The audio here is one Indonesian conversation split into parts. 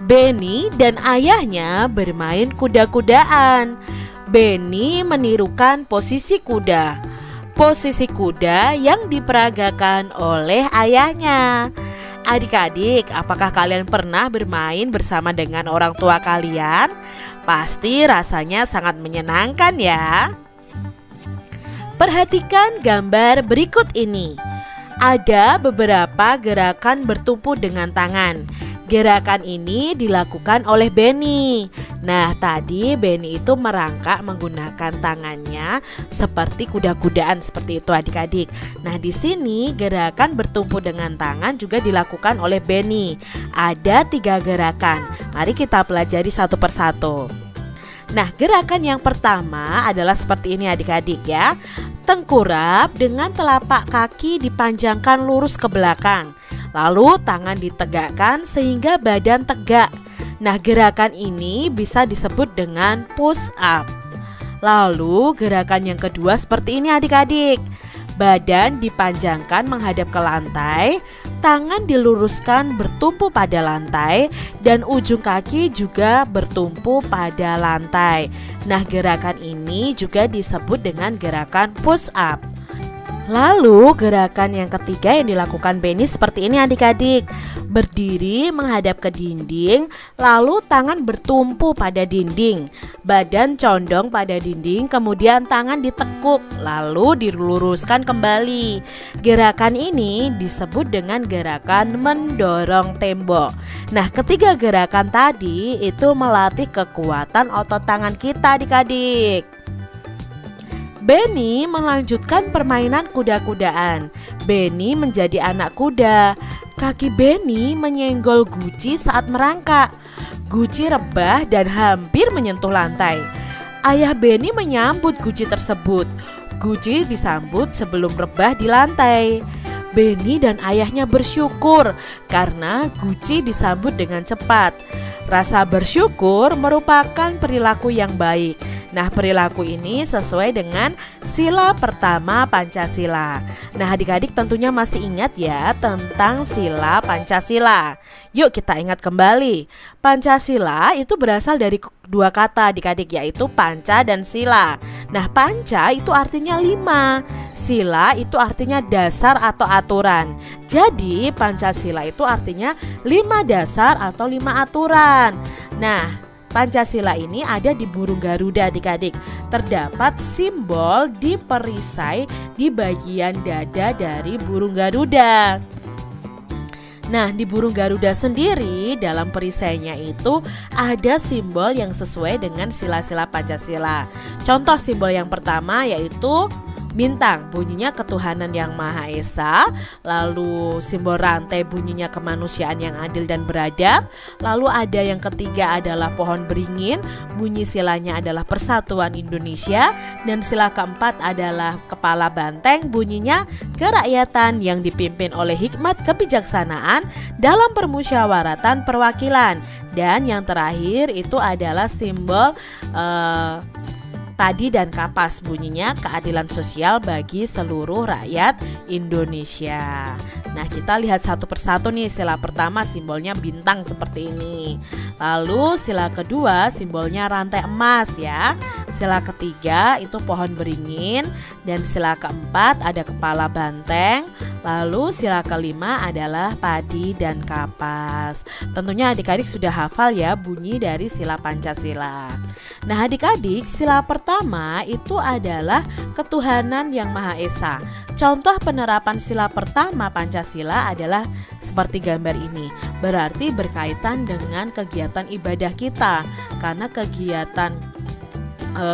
Benny dan ayahnya bermain kuda-kudaan. Benny menirukan posisi kuda. Posisi kuda yang diperagakan oleh ayahnya. Adik-adik, apakah kalian pernah bermain bersama dengan orang tua kalian? Pasti rasanya sangat menyenangkan ya. Perhatikan gambar berikut ini. Ada beberapa gerakan bertumpu dengan tangan. Gerakan ini dilakukan oleh Benny. Nah, tadi Benny itu merangkak menggunakan tangannya seperti kuda-kudaan seperti itu adik-adik. Nah, di sini gerakan bertumpu dengan tangan juga dilakukan oleh Benny. Ada 3 gerakan. Mari kita pelajari satu persatu. Nah, gerakan yang pertama adalah seperti ini adik-adik ya. Tengkurap dengan telapak kaki dipanjangkan lurus ke belakang. Lalu tangan ditegakkan sehingga badan tegak. Nah, gerakan ini bisa disebut dengan push up. Lalu gerakan yang kedua seperti ini adik-adik. Badan dipanjangkan menghadap ke lantai, tangan diluruskan bertumpu pada lantai, dan ujung kaki juga bertumpu pada lantai. Nah, gerakan ini juga disebut dengan gerakan push up. Lalu gerakan yang ketiga yang dilakukan Benny seperti ini adik-adik. Berdiri menghadap ke dinding, lalu tangan bertumpu pada dinding. Badan condong pada dinding, kemudian tangan ditekuk, lalu diluruskan kembali. Gerakan ini disebut dengan gerakan mendorong tembok. Nah, ketiga gerakan tadi itu melatih kekuatan otot tangan kita adik-adik. Benny melanjutkan permainan kuda-kudaan. Benny menjadi anak kuda. Kaki Benny menyenggol guci saat merangkak. Guci rebah dan hampir menyentuh lantai. Ayah Benny menyambut guci tersebut. Guci disambut sebelum rebah di lantai. Benny dan ayahnya bersyukur karena guci disambut dengan cepat. Rasa bersyukur merupakan perilaku yang baik. Nah, perilaku ini sesuai dengan sila pertama Pancasila. Nah, adik-adik tentunya masih ingat ya tentang sila Pancasila. Yuk kita ingat kembali. Pancasila itu berasal dari 2 kata adik-adik, yaitu panca dan sila. Nah, panca itu artinya 5. Sila itu artinya dasar atau aturan. Jadi Pancasila itu artinya 5 dasar atau 5 aturan. Nah, Pancasila ini ada di burung Garuda adik-adik. Terdapat simbol di perisai di bagian dada dari burung Garuda. Nah, di burung Garuda sendiri dalam perisainya itu ada simbol yang sesuai dengan sila-sila Pancasila. Contoh simbol yang pertama yaitu bintang, bunyinya ketuhanan yang Maha Esa. Lalu simbol rantai bunyinya kemanusiaan yang adil dan beradab. Lalu ada yang ketiga adalah pohon beringin, bunyi silanya adalah persatuan Indonesia. Dan sila keempat adalah kepala banteng, bunyinya kerakyatan yang dipimpin oleh hikmat kebijaksanaan dalam permusyawaratan perwakilan. Dan yang terakhir itu adalah simbol padi dan kapas, bunyinya keadilan sosial bagi seluruh rakyat Indonesia. Nah, kita lihat satu persatu nih. Sila pertama simbolnya bintang seperti ini. Lalu sila kedua simbolnya rantai emas ya. Sila ketiga itu pohon beringin. Dan sila keempat ada kepala banteng. Lalu sila kelima adalah padi dan kapas. Tentunya adik-adik sudah hafal ya bunyi dari sila Pancasila. Nah, adik-adik, sila pertama itu adalah ketuhanan yang Maha Esa. Contoh penerapan sila pertama Pancasila adalah seperti gambar ini. Berarti berkaitan dengan kegiatan ibadah kita. Karena kegiatan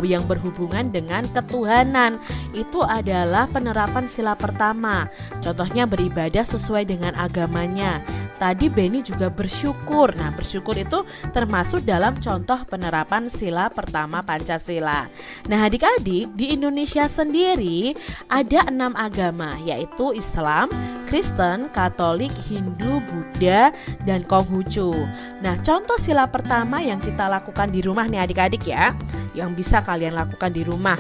yang berhubungan dengan ketuhanan itu adalah penerapan sila pertama. Contohnya beribadah sesuai dengan agamanya. Tadi Benny juga bersyukur. Nah, bersyukur itu termasuk dalam contoh penerapan sila pertama Pancasila. Nah, adik-adik, di Indonesia sendiri ada 6 agama, yaitu Islam, Kristen, Katolik, Hindu, Buddha, dan Konghucu. Nah, contoh sila pertama yang kita lakukan di rumah nih adik-adik ya, yang bisa kalian lakukan di rumah: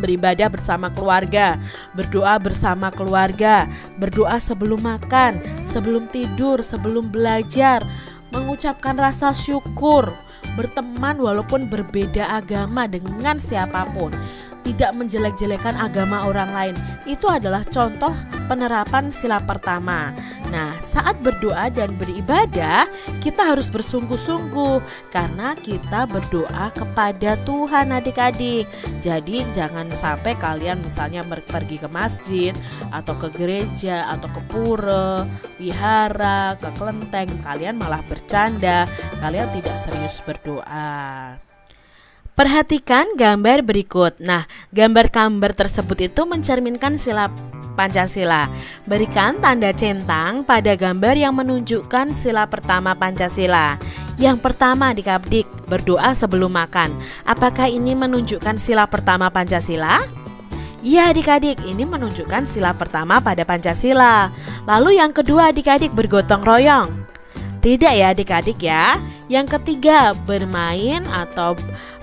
beribadah bersama keluarga, berdoa bersama keluarga, berdoa sebelum makan, sebelum tidur, sebelum belajar, mengucapkan rasa syukur, berteman walaupun berbeda agama dengan siapapun, tidak menjelek-jelekan agama orang lain. Itu adalah contoh penerapan sila pertama. Nah, saat berdoa dan beribadah, kita harus bersungguh-sungguh karena kita berdoa kepada Tuhan, adik-adik. Jadi jangan sampai kalian misalnya pergi ke masjid atau ke gereja atau ke pura, wihara, ke kelenteng, kalian malah bercanda, kalian tidak serius berdoa. Perhatikan gambar berikut. Nah, gambar-gambar tersebut itu mencerminkan sila Pancasila. Berikan tanda centang pada gambar yang menunjukkan sila pertama Pancasila. Yang pertama, adik-adik, berdoa sebelum makan. Apakah ini menunjukkan sila pertama Pancasila? Ya, adik-adik, ini menunjukkan sila pertama pada Pancasila. Lalu yang kedua, adik-adik, bergotong royong. Tidak ya adik-adik ya. Yang ketiga, bermain atau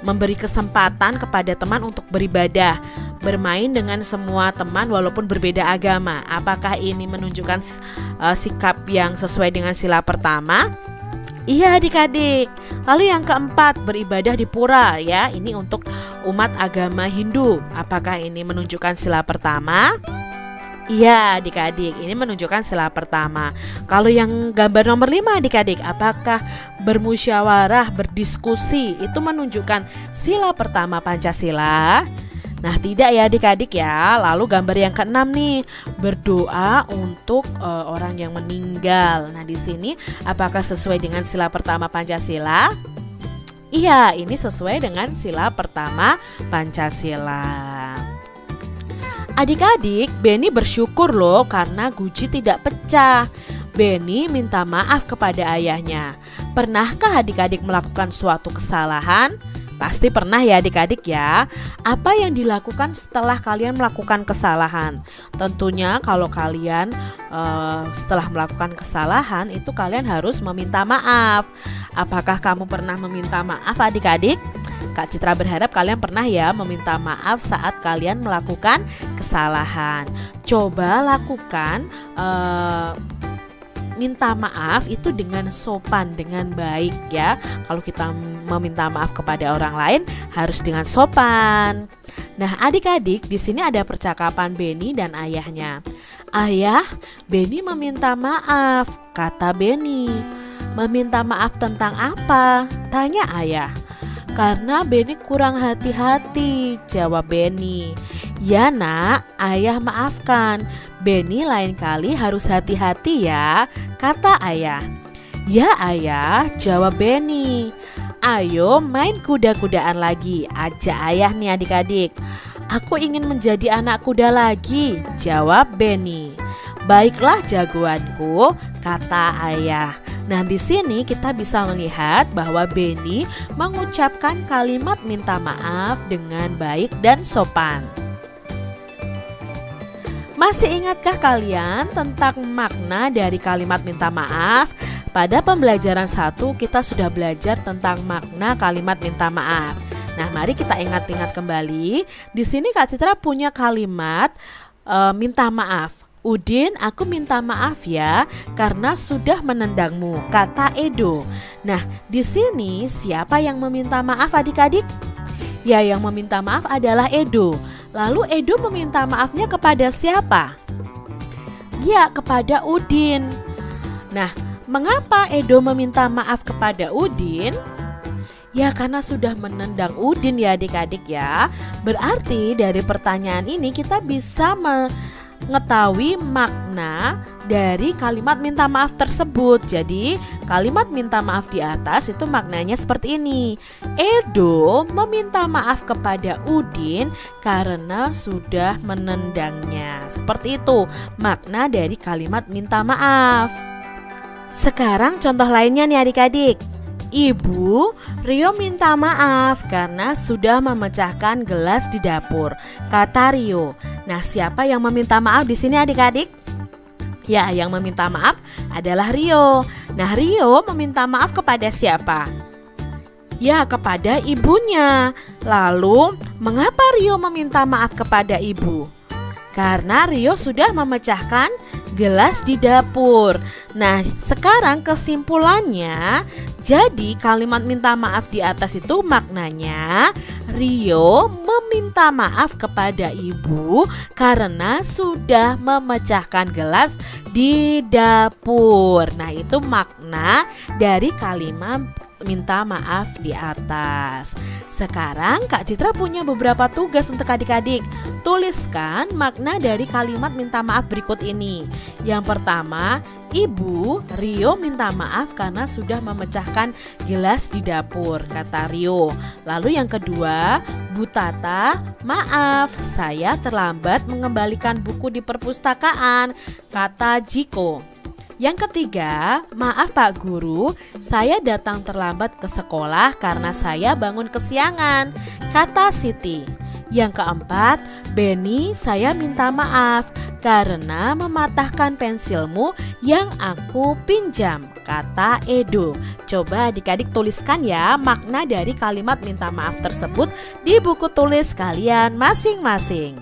memberi kesempatan kepada teman untuk beribadah, bermain dengan semua teman walaupun berbeda agama. Apakah ini menunjukkan sikap yang sesuai dengan sila pertama? Iya adik-adik. Lalu yang keempat, beribadah di pura ya. Ini untuk umat agama Hindu. Apakah ini menunjukkan sila pertama? Iya adik-adik, ini menunjukkan sila pertama. Kalau yang gambar nomor 5 adik-adik, apakah bermusyawarah, berdiskusi itu menunjukkan sila pertama Pancasila? Nah tidak ya adik-adik ya. Lalu gambar yang keenam nih, berdoa untuk orang yang meninggal. Nah di sini apakah sesuai dengan sila pertama Pancasila? Iya, ini sesuai dengan sila pertama Pancasila. Adik-adik, Beni bersyukur loh karena guci tidak pecah. Beni minta maaf kepada ayahnya. Pernahkah adik-adik melakukan suatu kesalahan? Pasti pernah ya adik-adik ya. Apa yang dilakukan setelah kalian melakukan kesalahan? Tentunya kalau kalian setelah melakukan kesalahan itu kalian harus meminta maaf. Apakah kamu pernah meminta maaf adik-adik? Kak Citra berharap kalian pernah ya meminta maaf saat kalian melakukan kesalahan. Coba lakukan minta maaf itu dengan sopan, dengan baik ya. Kalau kita meminta maaf kepada orang lain harus dengan sopan. Nah, adik-adik, di sini ada percakapan Beni dan ayahnya. Ayah, Beni meminta maaf, kata Beni. Meminta maaf tentang apa? Tanya ayah. Karena Beni kurang hati-hati, jawab Beni. Ya nak, ayah maafkan. Beni lain kali harus hati-hati ya, kata ayah. Ya ayah, jawab Beni. Ayo main kuda-kudaan lagi, ajak ayah nih adik-adik. Aku ingin menjadi anak kuda lagi, jawab Beni. Baiklah jagoanku, kata ayah. Nah, di sini kita bisa melihat bahwa Beni mengucapkan kalimat minta maaf dengan baik dan sopan. Masih ingatkah kalian tentang makna dari kalimat minta maaf? Pada pembelajaran 1 kita sudah belajar tentang makna kalimat minta maaf. Nah, mari kita ingat-ingat kembali. Di sini Kak Citra punya kalimat minta maaf. Udin, aku minta maaf ya karena sudah menendangmu, kata Edo. Nah, di sini siapa yang meminta maaf adik-adik? Ya, yang meminta maaf adalah Edo. Lalu Edo meminta maafnya kepada siapa? Ya, kepada Udin. Nah, mengapa Edo meminta maaf kepada Udin? Ya, karena sudah menendang Udin ya adik-adik ya. Berarti dari pertanyaan ini kita bisa mengetahui makna dari kalimat minta maaf tersebut. Jadi kalimat minta maaf di atas itu maknanya seperti ini. Edo meminta maaf kepada Udin karena sudah menendangnya. Seperti itu makna dari kalimat minta maaf. Sekarang contoh lainnya nih adik-adik. Ibu, Rio minta maaf karena sudah memecahkan gelas di dapur, kata Rio. Nah, siapa yang meminta maaf di sini adik-adik? Ya, yang meminta maaf adalah Rio. Nah, Rio meminta maaf kepada siapa? Ya, kepada ibunya. Lalu, mengapa Rio meminta maaf kepada ibu? Karena Rio sudah memecahkan gelas di dapur. Nah, sekarang kesimpulannya, jadi kalimat minta maaf di atas itu maknanya Rio meminta maaf kepada ibu karena sudah memecahkan gelas di dapur. Nah, itu makna dari kalimat minta maaf di atas. Sekarang Kak Citra punya beberapa tugas untuk adik-adik. Tuliskan makna dari kalimat minta maaf berikut ini. Yang pertama, Ibu Rio minta maaf karena sudah memecahkan gelas di dapur, kata Rio. Lalu yang kedua, Bu Tata, maaf saya terlambat mengembalikan buku di perpustakaan, kata Jiko. Yang ketiga, maaf Pak Guru, saya datang terlambat ke sekolah karena saya bangun kesiangan, kata Siti. Yang keempat, Beni, saya minta maaf karena mematahkan pensilmu yang aku pinjam, kata Edo. Coba adik-adik tuliskan ya makna dari kalimat minta maaf tersebut di buku tulis kalian masing-masing.